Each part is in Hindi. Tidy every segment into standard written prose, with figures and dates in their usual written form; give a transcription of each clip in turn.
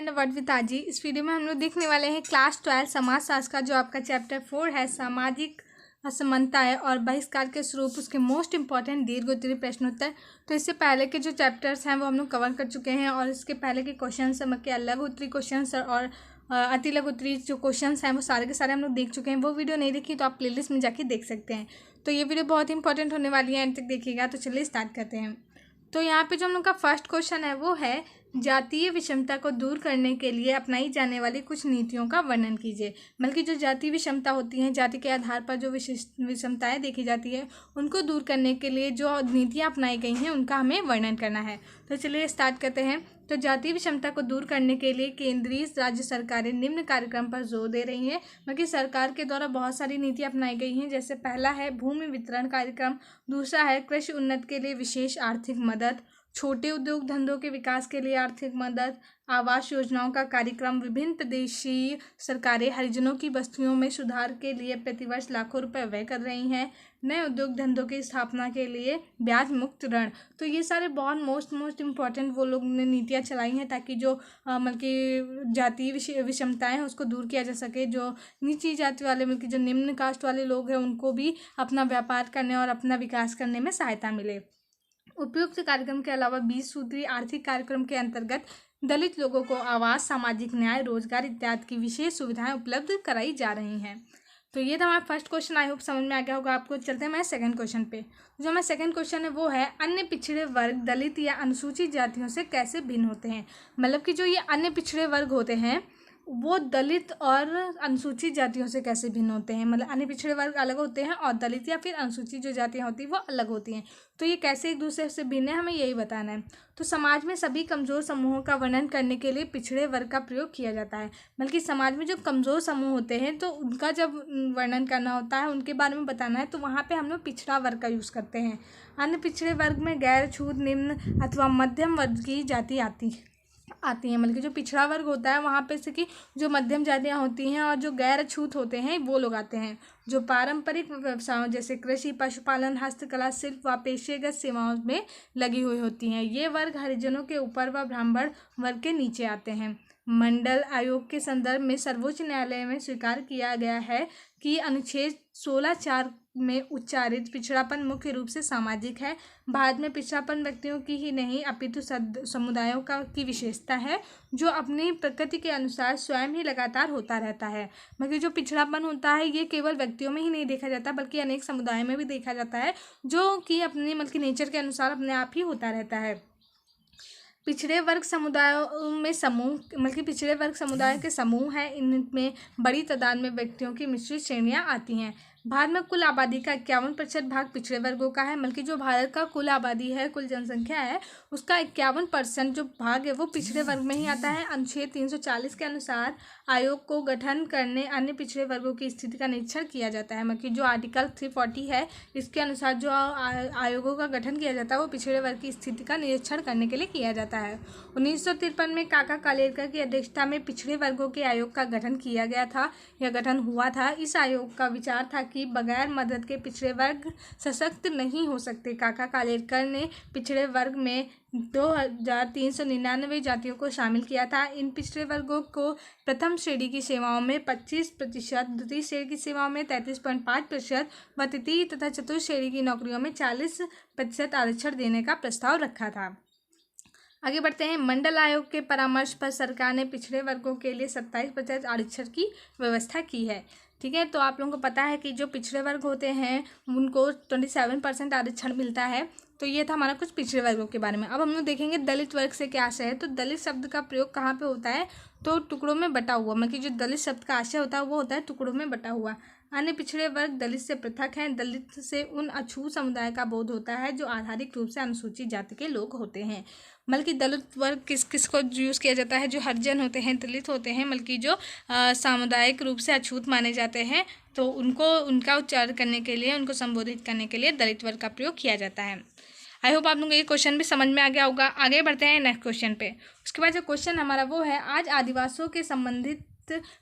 एंड वर्ड विद आजी। इस वीडियो में हम लोग देखने वाले हैं क्लास 12 समाजशास्त्र का जो आपका चैप्टर 4 है, सामाजिक असमानताएं और बहिष्कार के स्वरूप, उसके मोस्ट इंपॉर्टेंट दीर्घ उत्तरीय प्रश्नोत्तर। तो इससे पहले के जो चैप्टर्स हैं वो हम लोग कवर कर चुके हैं और इसके पहले के क्वेश्चन के लघु उत्तरीय क्वेश्चन और अति लघु उत्तरीय जो क्वेश्चंस हैं वो सारे के सारे हम लोग देख चुके हैं। वो वीडियो नहीं देखी तो आप प्लेलिस्ट में जाके देख सकते हैं। तो ये वीडियो बहुत इंपॉर्टेंट होने वाली है, एंड तक देखिएगा। तो चलिए स्टार्ट करते हैं। तो यहाँ पे जो हम लोग का फर्स्ट क्वेश्चन है वो है, जातीय विषमता को दूर करने के लिए अपनाई जाने वाली कुछ नीतियों का वर्णन कीजिए। बल्कि जो जातीय विषमता होती है, जाति के आधार पर जो विषमताएं देखी जाती है, उनको दूर करने के लिए जो नीतियाँ अपनाई गई हैं उनका हमें वर्णन करना है। तो चलिए स्टार्ट करते हैं। तो जातीय विषमता को दूर करने के लिए केंद्रीय राज्य सरकारें निम्न कार्यक्रम पर जोर दे रही हैं। बल्कि सरकार के द्वारा बहुत सारी नीतियाँ अपनाई गई हैं। जैसे पहला है भूमि वितरण कार्यक्रम, दूसरा है कृषि उन्नति के लिए विशेष आर्थिक मदद, छोटे उद्योग धंधों के विकास के लिए आर्थिक मदद, आवास योजनाओं का कार्यक्रम, विभिन्न प्रदेशीय सरकारें हरिजनों की बस्तियों में सुधार के लिए प्रतिवर्ष लाखों रुपए व्यय कर रही हैं, नए उद्योग धंधों की स्थापना के लिए ब्याज मुक्त ऋण। तो ये सारे बहुत मोस्ट इम्पॉर्टेंट वो लोग ने नीतियाँ चलाई हैं ताकि जो मतलब कि जातीय विषमताएं हैं उसको दूर किया जा सके। जो नीची जाति वाले मतलब कि जो निम्न कास्ट वाले लोग हैं उनको भी अपना व्यापार करने और अपना विकास करने में सहायता मिले। उपयुक्त कार्यक्रम के अलावा 20 सूत्रीय आर्थिक कार्यक्रम के अंतर्गत दलित लोगों को आवास, सामाजिक न्याय, रोजगार इत्यादि की विशेष सुविधाएं उपलब्ध कराई जा रही हैं। तो ये था हमारा फर्स्ट क्वेश्चन। आई होप समझ में आ गया होगा आपको। चलते हैं मैं सेकंड क्वेश्चन पे। जो हमारा सेकंड क्वेश्चन है वो है, अन्य पिछड़े वर्ग दलित या अनुसूचित जातियों से कैसे भिन्न होते हैं। मतलब कि जो ये अन्य पिछड़े वर्ग होते हैं वो दलित और अनुसूचित जातियों से कैसे भिन्न होते हैं। मतलब अन्य पिछड़े वर्ग अलग होते हैं और दलित या फिर अनुसूचित जो जातियाँ होती हैं वो अलग होती हैं। तो ये कैसे एक दूसरे से भिन्न है, हमें यही बताना है। तो समाज में सभी कमज़ोर समूहों का वर्णन करने के लिए पिछड़े वर्ग का प्रयोग किया जाता है। बल्कि समाज में जो कमज़ोर समूह होते हैं तो उनका जब वर्णन करना होता है, उनके बारे में बताना है, तो वहाँ पर हम लोग पिछड़ा वर्ग का यूज़ करते हैं। अन्य पिछड़े वर्ग में गैर छूत, निम्न अथवा मध्यम वर्ग की जाति आती हैं। मतलब कि जो पिछड़ा वर्ग होता है वहाँ पे से कि जो मध्यम जातियाँ होती हैं और जो गैर अछूत होते हैं वो लोग आते हैं। जो पारंपरिक व्यवसायों जैसे कृषि, पशुपालन, हस्तकला, शिल्प व पेशेगत सेवाओं में लगी हुई होती हैं। ये वर्ग हरिजनों के ऊपर व ब्राह्मण वर्ग के नीचे आते हैं। मंडल आयोग के संदर्भ में सर्वोच्च न्यायालय में स्वीकार किया गया है कि अनुच्छेद 16(4) में उच्चारित पिछड़ापन मुख्य रूप से सामाजिक है। भारत में पिछड़ापन व्यक्तियों की ही नहीं अपितु समुदायों की विशेषता है जो अपनी प्रकृति के अनुसार स्वयं ही लगातार होता रहता है। मतलब जो पिछड़ापन होता है ये केवल व्यक्तियों में ही नहीं देखा जाता बल्कि अनेक समुदायों में भी देखा जाता है, जो कि अपनी मतलब नेचर के अनुसार अपने आप ही होता रहता है। पिछड़े वर्ग समुदायों में समूह मतलब कि पिछड़े वर्ग समुदाय के समूह हैं। इनमें बड़ी तादाद में व्यक्तियों की मिश्रित श्रेणियां आती हैं। भारत में कुल आबादी का 51% भाग पिछड़े वर्गों का है। बल्कि जो भारत का कुल आबादी है, कुल जनसंख्या है, उसका 51% जो भाग है वो पिछड़े वर्ग में ही आता है। अनुच्छेद 340 के अनुसार आयोग को गठन करने अन्य पिछड़े वर्गों की स्थिति का निरीक्षण किया जाता है। मतलब कि जो आर्टिकल 340 है इसके अनुसार जो आयोगों का गठन किया जाता है वो पिछड़े वर्ग की स्थिति का निरीक्षण करने के लिए किया जाता है। 1953 में काका कालेलकर की अध्यक्षता में पिछड़े वर्गों के आयोग का गठन किया गया था या गठन हुआ था। इस आयोग का विचार था कि बगैर मदद के पिछड़े वर्ग सशक्त नहीं हो सकते। काका कालेलकर ने पिछड़े वर्ग में 2399 जातियों को शामिल किया था। इन पिछड़े वर्गों को प्रथम श्रेणी की सेवाओं में 25%, द्वितीय श्रेणी की सेवाओं में 33.5% व तृतीय तथा चतुर्थ श्रेणी की नौकरियों में 40% आरक्षण देने का प्रस्ताव रखा था। आगे बढ़ते हैं। मंडल आयोग के परामर्श पर सरकार ने पिछड़े वर्गों के लिए 27% आरक्षण की व्यवस्था की है। ठीक है, तो आप लोगों को पता है कि जो पिछड़े वर्ग होते हैं उनको 27% आरक्षण मिलता है। तो ये था हमारा कुछ पिछड़े वर्गों के बारे में। अब हम लोग देखेंगे दलित वर्ग से क्या आशय है। तो दलित शब्द का प्रयोग कहाँ पे होता है, तो टुकड़ों में बटा हुआ। मतलब कि जो दलित शब्द का आशय होता है वो होता है टुकड़ों में बटा हुआ। अन्य पिछड़े वर्ग दलित से पृथक हैं। दलित से उन अछूत समुदाय का बोध होता है जो आधारिक रूप से अनुसूचित जाति के लोग होते हैं। बल्कि दलित वर्ग किस को यूज़ किया जाता है, जो हरिजन होते हैं, दलित होते हैं, बल्कि जो सामुदायिक रूप से अछूत माने जाते हैं, तो उनका उच्चारण करने के लिए, उनको संबोधित करने के लिए दलित वर्ग का प्रयोग किया जाता है। आई होप आप लोगों को ये क्वेश्चन भी समझ में आ गया होगा। आगे बढ़ते हैं नेक्स्ट क्वेश्चन पे। उसके बाद जो क्वेश्चन हमारा वो है, आज आदिवासियों के संबंधित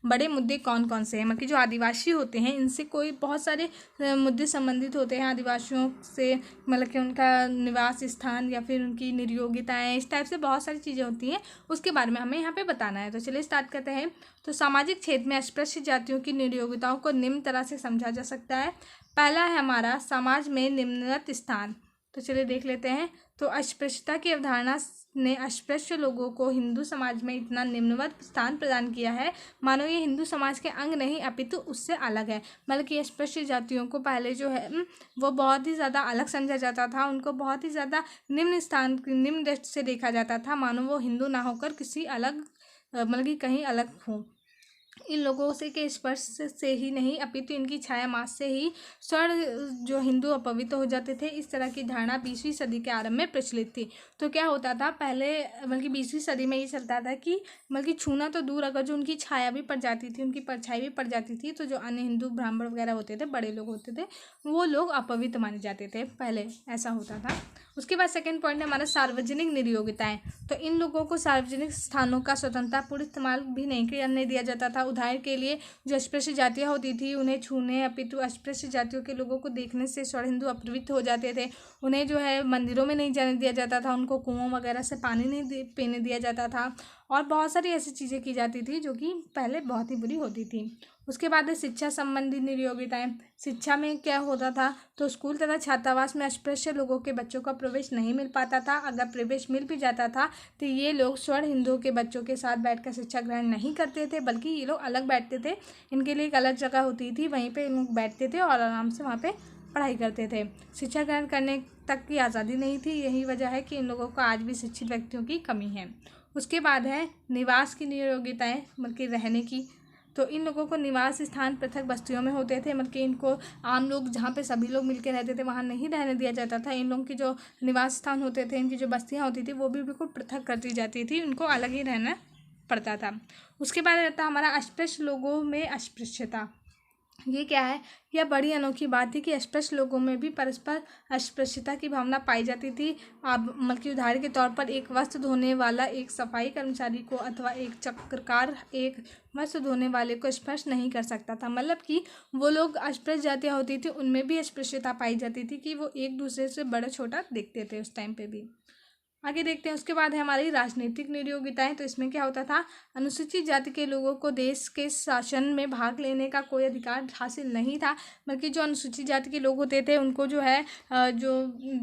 बड़े मुद्दे कौन कौन से हैं। मतलब कि जो आदिवासी होते हैं इनसे कोई बहुत सारे मुद्दे संबंधित होते हैं आदिवासियों से, मतलब कि उनका निवास स्थान या फिर उनकी निर्योग्यताएँ, इस टाइप से बहुत सारी चीज़ें होती हैं, उसके बारे में हमें यहाँ पे बताना है। तो चलिए स्टार्ट करते हैं। तो सामाजिक क्षेत्र में अस्पृश्य जातियों की निर्योग्यताओं को निम्न तरह से समझा जा सकता है। पहला है हमारा समाज में निम्नवत स्थान। तो चलिए देख लेते हैं। तो अस्पृश्यता की अवधारणा ने अस्पृश्य लोगों को हिंदू समाज में इतना निम्नवत स्थान प्रदान किया है मानो ये हिंदू समाज के अंग नहीं अपितु उससे अलग है। मतलब कि अस्पृश्य जातियों को पहले जो है वो बहुत ही ज़्यादा अलग समझा जाता था, उनको बहुत ही ज़्यादा निम्न दृष्टि से देखा जाता था, मानो वो हिंदू ना होकर किसी अलग मतलब कि कहीं अलग हो। इन लोगों से के स्पर्श से ही नहीं अपितु इनकी छाया मास से ही स्वर्ण जो हिंदू अपवित्र हो जाते थे। इस तरह की धारणा 20वीं सदी के आरंभ में प्रचलित थी। तो क्या होता था पहले, बल्कि 20वीं सदी में ये चलता था कि बल्कि छूना तो दूर, अगर जो उनकी छाया भी पड़ जाती थी, उनकी परछाई भी पड़ जाती थी, तो जो अन्य हिंदू ब्राह्मण वगैरह होते थे, बड़े लोग होते थे, वो लोग अपवित्र माने जाते थे, पहले ऐसा होता था। उसके बाद सेकंड पॉइंट है हमारा सार्वजनिक निर्योग्यताएं। तो इन लोगों को सार्वजनिक स्थानों का स्वतंत्रतापूर्ण इस्तेमाल भी नहीं दिया जाता था। उदाहरण के लिए जो अस्पृश्य जातियाँ होती थी उन्हें छूने अपितु अस्पृश्य जातियों के लोगों को देखने से स्वर्ण हिंदू अपवित्र हो जाते थे। उन्हें जो है मंदिरों में नहीं जाने दिया जाता था, उनको कुओं वगैरह से पानी नहीं पीने दिया जाता था, और बहुत सारी ऐसी चीज़ें की जाती थी जो कि पहले बहुत ही बुरी होती थी। उसके बाद है शिक्षा संबंधी निर्योग्यताएं। शिक्षा में क्या होता था, तो स्कूल तथा छात्रावास में अस्पृश्य लोगों के बच्चों का प्रवेश नहीं मिल पाता था। अगर प्रवेश मिल भी जाता था तो ये लोग स्वर्ण हिंदुओं के बच्चों के साथ बैठकर शिक्षा ग्रहण नहीं करते थे, बल्कि ये लोग अलग बैठते थे। इनके लिए एक अलग जगह होती थी, वहीं पर लोग बैठते थे और आराम से वहाँ पर पढ़ाई करते थे। शिक्षा ग्रहण करने तक की आज़ादी नहीं थी। यही वजह है कि इन लोगों को आज भी शिक्षित व्यक्तियों की कमी है। उसके बाद है निवास की निर्योग्यताएं, बल्कि रहने की। तो इन लोगों को निवास स्थान पृथक बस्तियों में होते थे, मतलब कि इनको आम लोग जहाँ पे सभी लोग मिलकर रहते थे वहाँ नहीं रहने दिया जाता था। इन लोगों की जो निवास स्थान होते थे, इनकी जो बस्तियाँ होती थी वो भी बिल्कुल पृथक कर दी जाती थी, इनको अलग ही रहना पड़ता था। उसके बाद रहता हमारा अस्पृश्य लोगों में अस्पृश्यता। ये क्या है, यह बड़ी अनोखी बात थी कि अस्पृश्य लोगों में भी परस्पर अस्पृश्यता की भावना पाई जाती थी। अब मतलब कि उदाहरण के तौर पर एक वस्त्र धोने वाला एक सफाई कर्मचारी को अथवा एक चक्रकार एक वस्त्र धोने वाले को स्पर्श नहीं कर सकता था। मतलब कि वो लोग अस्पृश्य जातियाँ होती थी, उनमें भी अस्पृश्यता पाई जाती थी कि वो एक दूसरे से बड़ा छोटा दिखते थे उस टाइम पे भी। आगे देखते हैं। उसके बाद है हमारी राजनीतिक निर्योग्यताएं। तो इसमें क्या होता था, अनुसूचित जाति के लोगों को देश के शासन में भाग लेने का कोई अधिकार हासिल नहीं था। बल्कि जो अनुसूचित जाति के लोग होते थे उनको जो है जो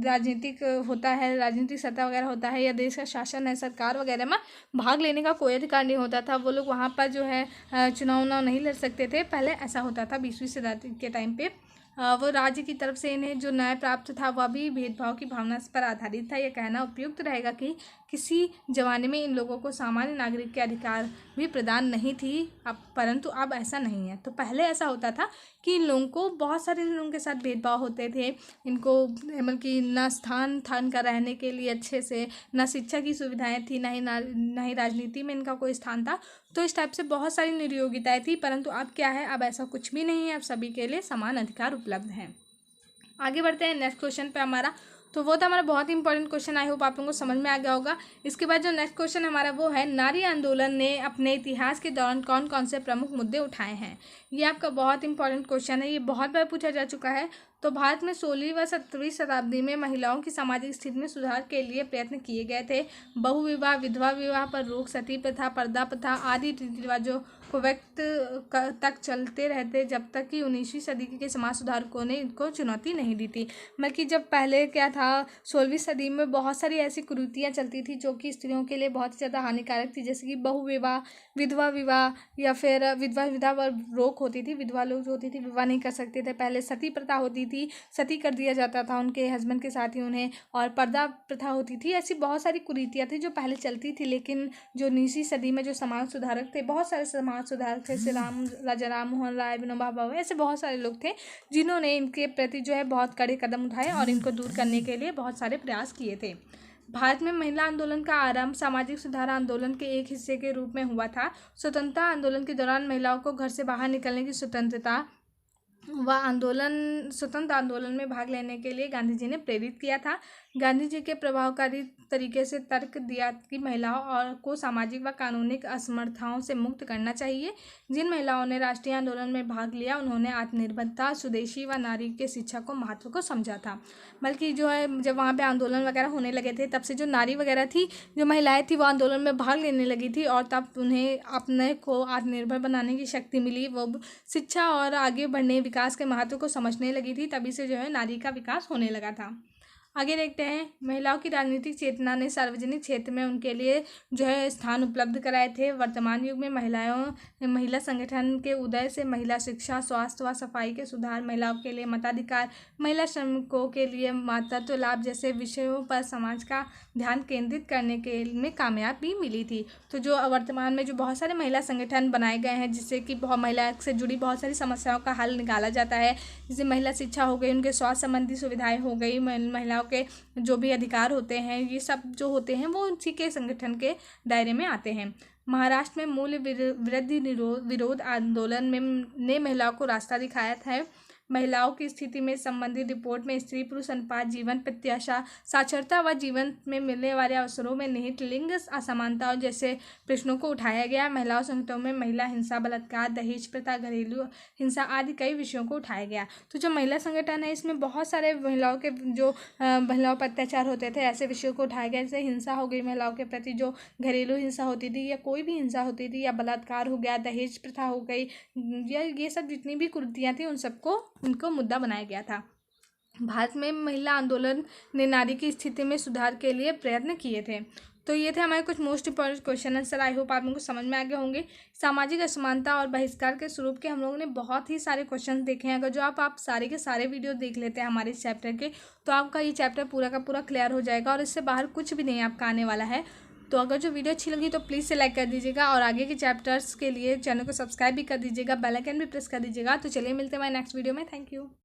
राजनीतिक होता है, राजनीतिक सत्ता वगैरह होता है या देश का शासन है, सरकार वगैरह में भाग लेने का कोई अधिकार नहीं होता था। वो लोग वहाँ पर जो है चुनाव नहीं लड़ सकते थे। पहले ऐसा होता था 20वीं शताब्दी के टाइम पे। वो राज्य की तरफ से इन्हें जो न्याय प्राप्त था वह भी भेदभाव की भावना पर आधारित था। यह कहना उपयुक्त रहेगा कि किसी ज़माने में इन लोगों को सामान्य नागरिक के अधिकार भी प्रदान नहीं थी, परंतु अब ऐसा नहीं है। तो पहले ऐसा होता था कि इन लोगों को बहुत सारे लोगों के साथ भेदभाव होते थे। इनको मतलब कि ना स्थान था इनका रहने के लिए अच्छे से, ना शिक्षा की सुविधाएं थी, ना ही राजनीति में इनका कोई स्थान था। तो इस टाइप से बहुत सारी निर्योग्यताएं थी, परंतु अब क्या है, अब ऐसा कुछ भी नहीं है। अब सभी के लिए समान अधिकार उपलब्ध हैं। आगे बढ़ते हैं नेक्स्ट क्वेश्चन पे हमारा। तो वो था हमारा बहुत ही इंपॉर्टेंट क्वेश्चन, आई होप आप लोगों को समझ में आ गया होगा। इसके बाद जो नेक्स्ट क्वेश्चन हमारा वो है, नारी आंदोलन ने अपने इतिहास के दौरान कौन कौन से प्रमुख मुद्दे उठाए हैं। ये आपका बहुत इंपॉर्टेंट क्वेश्चन है, ये बहुत बार पूछा जा चुका है। तो भारत में 16वीं व 17वीं शताब्दी में महिलाओं की सामाजिक स्थिति में सुधार के लिए प्रयत्न किए गए थे। बहुविवाह, विधवा विवाह पर रोक, सती प्रथा, पर्दा प्रथा आदि रीति रिवाजों को व्यक्त तक चलते रहते जब तक कि 19वीं सदी के समाज सुधारकों ने इनको चुनौती नहीं दी थी। मतलब कि जब पहले क्या था, 16वीं सदी में बहुत सारी ऐसी कुरीतियाँ चलती थी जो कि स्त्रियों के लिए बहुत ज़्यादा हानिकारक थी, जैसे कि बहुविवाह, विधवा विवाह या फिर विधवा पर रोक होती थी। विधवा लोग जो होती थी विवाह नहीं कर सकते थे। पहले सती प्रथा होती थी, सती कर दिया जाता था उनके हस्बैंड के साथ ही उन्हें, और पर्दा प्रथा होती थी। ऐसी बहुत सारी कुरीतियाँ थी जो पहले चलती थी। लेकिन जो 19वीं सदी में जो समाज सुधारक थे, बहुत सारे समाज सुधारक थे, जैसे राजा राम मोहन राय, विनोबा भावे, ऐसे बहुत सारे लोग थे जिन्होंने इनके प्रति जो है बहुत कड़े कदम उठाए और इनको दूर करने के लिए बहुत सारे प्रयास किए थे। भारत में महिला आंदोलन का आरंभ सामाजिक सुधार आंदोलन के एक हिस्से के रूप में हुआ था। स्वतंत्रता आंदोलन के दौरान महिलाओं को घर से बाहर निकलने की स्वतंत्रता स्वतंत्र आंदोलन में भाग लेने के लिए गांधी जी ने प्रेरित किया था। गांधी जी के प्रभावकारी तरीके से तर्क दिया कि महिलाओं और को सामाजिक व कानूनी असमर्थताओं से मुक्त करना चाहिए। जिन महिलाओं ने राष्ट्रीय आंदोलन में भाग लिया उन्होंने आत्मनिर्भरता, स्वदेशी व नारी के शिक्षा को महत्व को समझा था। बल्कि जो है जब वहाँ पे आंदोलन वगैरह होने लगे थे तब से जो नारी वगैरह थी, जो महिलाएं थी, वो आंदोलन में भाग लेने लगी थी और तब उन्हें अपने को आत्मनिर्भर बनाने की शक्ति मिली। वो शिक्षा और आगे बढ़ने विकास के महत्व को समझने लगी थी। तभी से जो है नारी का विकास होने लगा था। आगे देखते हैं, महिलाओं की राजनीतिक चेतना ने सार्वजनिक क्षेत्र में उनके लिए जो है स्थान उपलब्ध कराए थे। वर्तमान युग में महिला संगठन के उदय से महिला शिक्षा, स्वास्थ्य व सफाई के सुधार, महिलाओं के लिए मताधिकार, महिला श्रमिकों के लिए मातृत्व लाभ जैसे विषयों पर समाज का ध्यान केंद्रित करने के में कामयाबी मिली थी। तो जो वर्तमान में जो बहुत सारे महिला संगठन बनाए गए हैं जिससे कि महिला से जुड़ी बहुत सारी समस्याओं का हल निकाला जाता है, जैसे महिला शिक्षा हो गई, उनके स्वास्थ्य संबंधी सुविधाएं हो गई, महिलाओं के जो भी अधिकार होते हैं, ये सब जो होते हैं वो उसी के संगठन के दायरे में आते हैं। महाराष्ट्र में मूल्य वृद्धि विरोध आंदोलन ने महिलाओं को रास्ता दिखाया था। महिलाओं की स्थिति में संबंधित रिपोर्ट में स्त्री पुरुष अनुपात, जीवन प्रत्याशा, साक्षरता व जीवन में मिलने वाले अवसरों में निहित लिंग असमानताओं जैसे प्रश्नों को उठाया गया। महिलाओं संगठनों में महिला हिंसा, बलात्कार, दहेज प्रथा, घरेलू हिंसा आदि कई विषयों को उठाया गया। तो जो महिला संगठन है इसमें बहुत सारे महिलाओं के जो महिलाओं पर अत्याचार होते थे ऐसे विषयों को उठाया गया। जैसे हिंसा हो गई महिलाओं के प्रति, जो घरेलू हिंसा होती थी या कोई भी हिंसा होती थी, या बलात्कार हो गया, दहेज प्रथा हो गई, या ये सब जितनी भी कुरीतियाँ थी उनको मुद्दा बनाया गया था। भारत में महिला आंदोलन ने नारी की स्थिति में सुधार के लिए प्रयत्न किए थे। तो ये थे हमारे कुछ most important question answer. I hope आप लोगों को समझ में आ गए होंगे। सामाजिक असमानता और बहिष्कार के स्वरूप के हम लोगों ने बहुत ही सारे क्वेश्चन देखे हैं। अगर जो आप सारे के सारे वीडियो देख लेते हैं हमारे इस चैप्टर के, तो आपका ये चैप्टर पूरा का पूरा क्लियर हो जाएगा और इससे बाहर कुछ भी नहीं आपका आने वाला है। तो अगर जो वीडियो अच्छी लगी तो प्लीज़ से लाइक कर दीजिएगा और आगे के चैप्टर्स के लिए चैनल को सब्सक्राइब भी कर दीजिएगा, बेल आइकन भी प्रेस कर दीजिएगा। तो चलिए मिलते हैं हमारे नेक्स्ट वीडियो में। Thank you.